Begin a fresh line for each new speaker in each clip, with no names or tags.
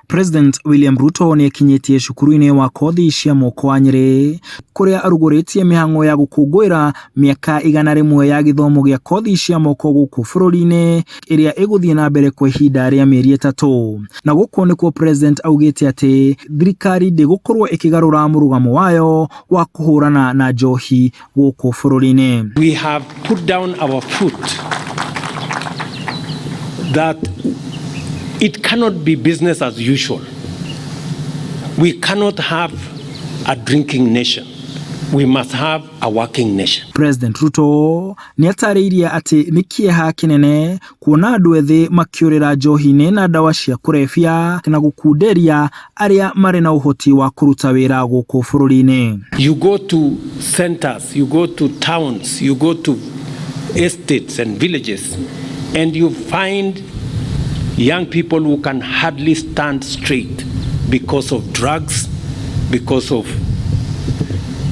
President William Ruto ni ekinyitie cukuru-ini wa kothi cia moko wa Nyeri kuria aruguritie mihango ya gukungwira miaka 100 ya githomo gia kothi cia moko guku bũrũri-ini iria iguthie na mbere kwa ihinda ria mieri 3 na guku nikuo president augite ati thirikari ndigukorwo ikigarura murugamo wayo wa kuhurana na njohi guku bũrũri-ini.
We have put down our foot that it cannot be business as usual. We cannot have a drinking nation. We must have a working nation.
President Ruto ni atariirie ati ni kieha kinene kuona andu ethi makiurira njohi-ini na dawa cia kurebia na gukunderia aria mari na uhoti wa kuruta wĩra guku bũrũri-ini.
You go to centers, you go to towns, you go to estates and villages, and you find young people who can hardly stand straight because of drugs, because of...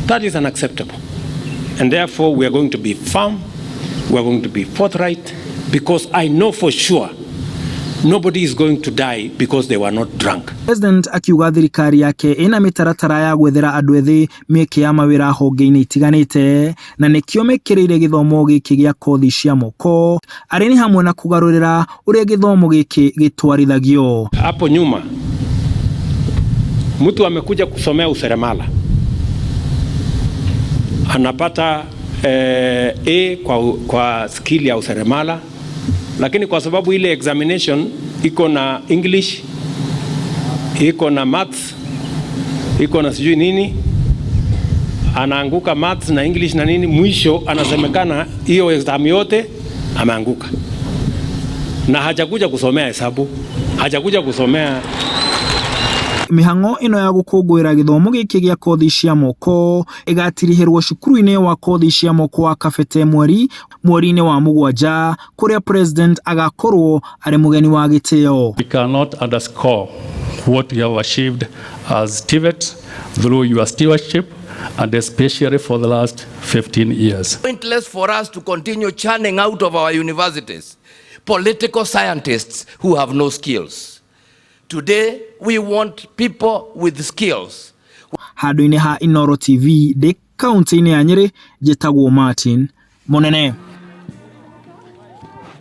That is unacceptable. And therefore we are going to be firm, we are going to be forthright, because I know for sure nobody is going to die because they were not drunk.
President akiuga thirikari yake ina mitaratara ya gwethera andu ethi mieke ya mawira honge-ini itiganite na nikio mekirire githomo giki gia kothi cia moko ari ni hamwe na kugarurira uria githomo giki gitwarithagio.
Hapo nyuma mtu amekuja kusomea useremala anapata A kwa skill ya useremala, lakini kwa sababu ile examination iko na English, iko na maths, iko na sijui nini, anaanguka maths na English na nini, mwisho anasemekana hiyo exam yote ameanguka na hajakuja kusomea hesabu, hajakuja kusomea.
Mihango ino ya gukungwira githomo giki gia kothi cia moko igatirihirwo cukuru-ini wa kothi cia moko wa Kabete mweri-ini wa Mugwanja kuria president agakorwo ari mugeni wa gitio.
We cannot underscore what we have achieved as TVET through your stewardship and especially for the last 15 years.
Pointless for us to continue churning out of our universities political scientists who have no skills. Today, we want people with skills.
Handu-ini ha Inoro TV, de kaunti-ini ya Nyeri, jitagwo Martin Monene.